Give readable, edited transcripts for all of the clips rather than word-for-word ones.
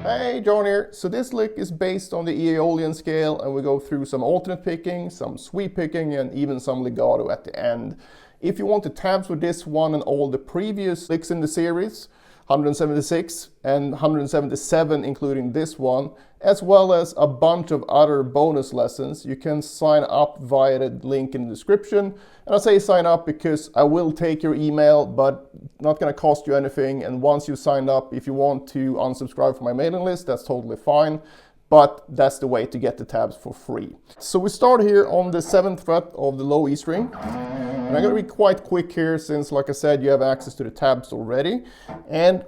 Hey, John here. So this lick is based on the Aeolian scale, and we go through some alternate picking, some sweep picking, and even some legato at the end. If you want the tabs for this one and all the previous licks in the series, 176 and 177 including this one, as well as a bunch of other bonus lessons, you can sign up via the link in the description. And I say sign up because I will take your email, but not going to cost you anything. And once you've signed up, if you want to unsubscribe from my mailing list, that's totally fine. But that's the way to get the tabs for free. So we start here on the 7th fret of the low E string. And I'm going to be quite quick here since, like I said, you have access to the tabs already. And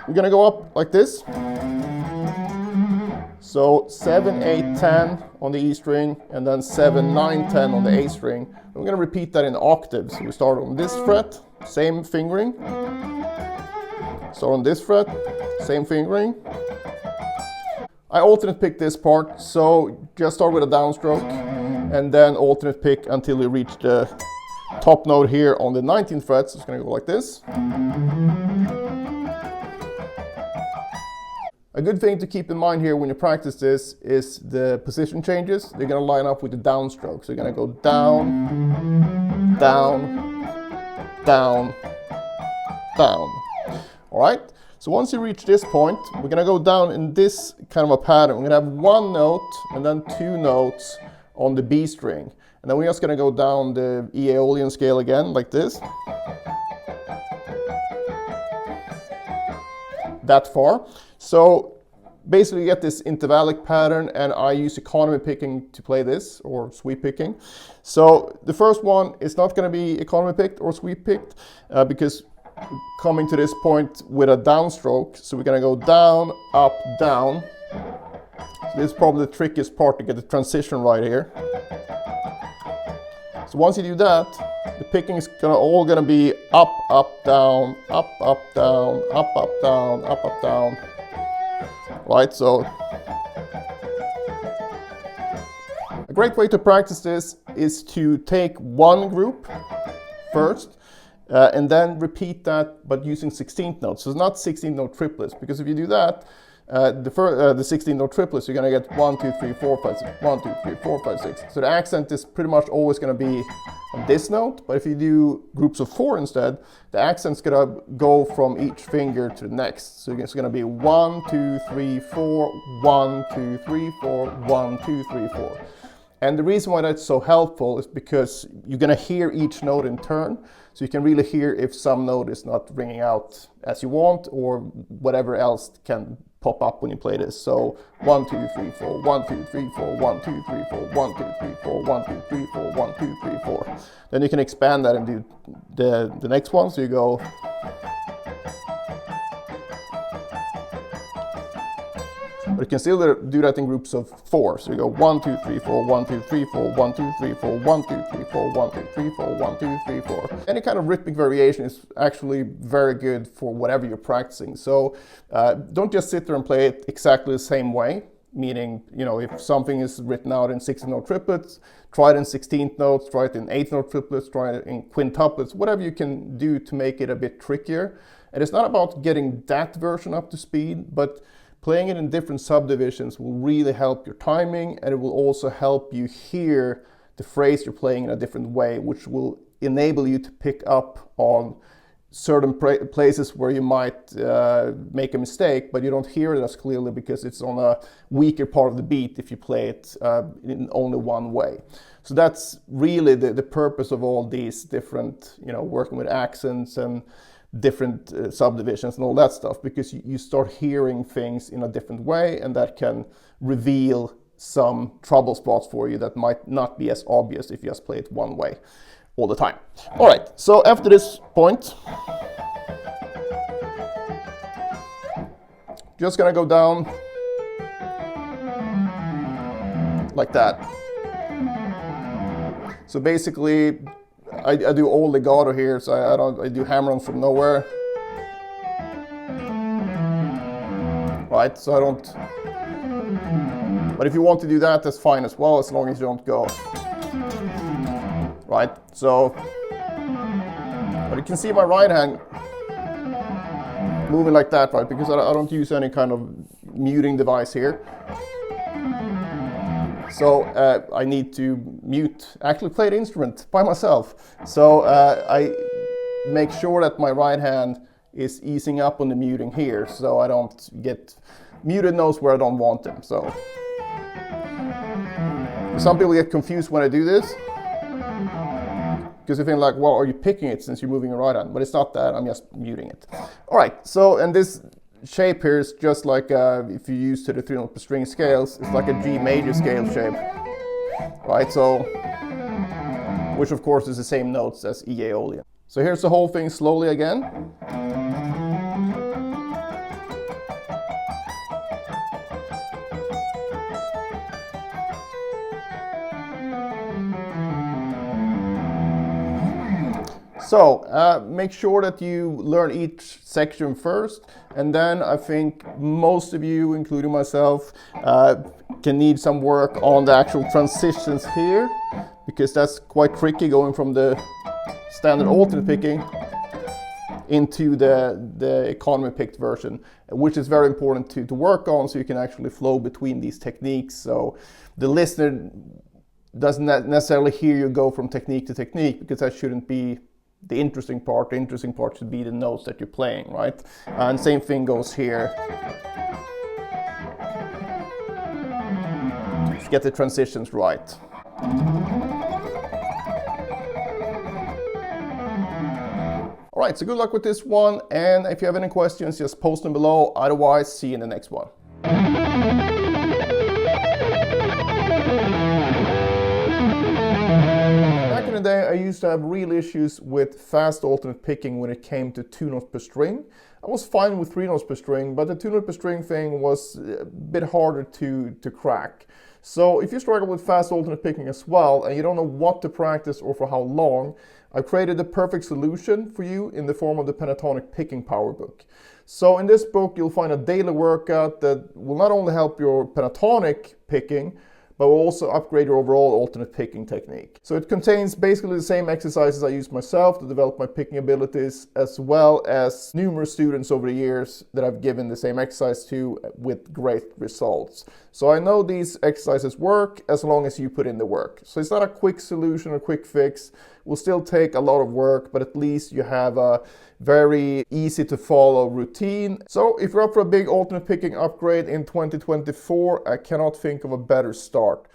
we're going to go up like this. So 7, 8, 10 on the E string, and then 7, 9, 10 on the A string. And we're going to repeat that in octaves. So we start on this fret, same fingering. Start on this fret, same fingering. I alternate pick this part, so just start with a downstroke and then alternate pick until we reach the top note here on the 19th fret. So it's going to go like this. A good thing to keep in mind here when you practice this is the position changes. They're going to line up with the downstroke. So you're going to go down, down, down, down. All right? So once you reach this point, we're going to go down in this kind of a pattern. We're going to have one note and then two notes on the B string. And then we're just going to go down the Aeolian scale again, like this. That far. So basically you get this intervallic pattern, and I use economy picking to play this, or sweep picking. So the first one is not going to be economy picked or sweep picked because coming to this point with a downstroke. So we're going to go down, up, down. So this is probably the trickiest part to get the transition right here. So once you do that, the picking is all going to be up, up, down, up, up, down, up, up, down, up, up, down. Right, so a great way to practice this is to take one group first and then repeat that, but using 16th notes. So it's not 16th note triplets, because if you do that, the 16th note triplets, you're going to get 1, 2, 3, 4, 5, 6, 1, 2, 3, 4, 5, 6. So the accent is pretty much always going to be on this note, but if you do groups of 4 instead, the accent's going to go from each finger to the next. So it's going to be 1, 2, 3, 4, 1, 2, 3, 4, 1, 2, 3, 4. And the reason why that's so helpful is because you're going to hear each note in turn. So you can really hear if some note is not ringing out as you want, or whatever else can pop up when you play this. So 1, 2, 3, 4, 1, 2, 3, 4, 1, 2, 3, 4, 1, 2, 3, 4, 1, 2, 3, 4, 1, 2, 3, 4. Then you can expand that and do the next one. So you go. But you can still do that in groups of 4. So you go 1, 2, 3, 4, 1, 2, 3, 4, 1, 2, 3, 4, 1, 2, 3, 4, 1, 2, 3, 4, 1, 2, 3, 4. Any kind of rhythmic variation is actually very good for whatever you're practicing. So don't just sit there and play it exactly the same way. Meaning, you know, if something is written out in 16th note triplets, try it in 16th notes, try it in 8th note triplets, try it in quintuplets, whatever you can do to make it a bit trickier. And it's not about getting that version up to speed, but playing it in different subdivisions will really help your timing, and it will also help you hear the phrase you're playing in a different way, which will enable you to pick up on certain places where you might make a mistake, but you don't hear it as clearly because it's on a weaker part of the beat if you play it in only one way. So that's really the purpose of all these different, you know, working with accents and different subdivisions and all that stuff, because you start hearing things in a different way, and that can reveal some trouble spots for you that might not be as obvious if you just play it one way all the time. All right, so after this point, just gonna go down like that. So basically, I do all legato here, so I do hammer-ons from nowhere. Right, so I don't. But if you want to do that, that's fine as well, as long as you don't go. Right, so But you can see my right hand moving like that, right? Because I don't use any kind of muting device here. So I need to actually play the instrument by myself. So I make sure that my right hand is easing up on the muting here, so I don't get muted notes where I don't want them. So some people get confused when I do this, because they think like, well, are you picking it since you're moving your right hand? But it's not that, I'm just muting it. All right, so, and this shape here is just like if you use to the 3-note per string scales, it's like a G major scale shape, right? So, which of course is the same notes as E Aeolian. So here's the whole thing slowly again. So make sure that you learn each section first, and then I think most of you, including myself, can need some work on the actual transitions here, because that's quite tricky going from the standard alternate picking into the economy picked version, which is very important to work on, so you can actually flow between these techniques, so the listener doesn't necessarily hear you go from technique to technique, because that shouldn't be the interesting part. The interesting part should be the notes that you're playing, right? And same thing goes here. Just get the transitions right. All right, so good luck with this one, and if you have any questions, just post them below. Otherwise, see you in the next one. Back in the day, I used to have real issues with fast alternate picking when it came to 2 notes per string. I was fine with 3 notes per string, but the 2 note per string thing was a bit harder to crack. So if you struggle with fast alternate picking as well, and you don't know what to practice or for how long, I've created the perfect solution for you in the form of the Pentatonic Picking Power Book. So in this book, you'll find a daily workout that will not only help your pentatonic picking, but will also upgrade your overall alternate picking technique. So it contains basically the same exercises I use myself to develop my picking abilities, as well as numerous students over the years that I've given the same exercise to with great results. So I know these exercises work as long as you put in the work. So it's not a quick solution or quick fix. It will still take a lot of work, but at least you have a very easy to follow routine. So if you're up for a big alternate picking upgrade in 2024, I cannot think of a better start.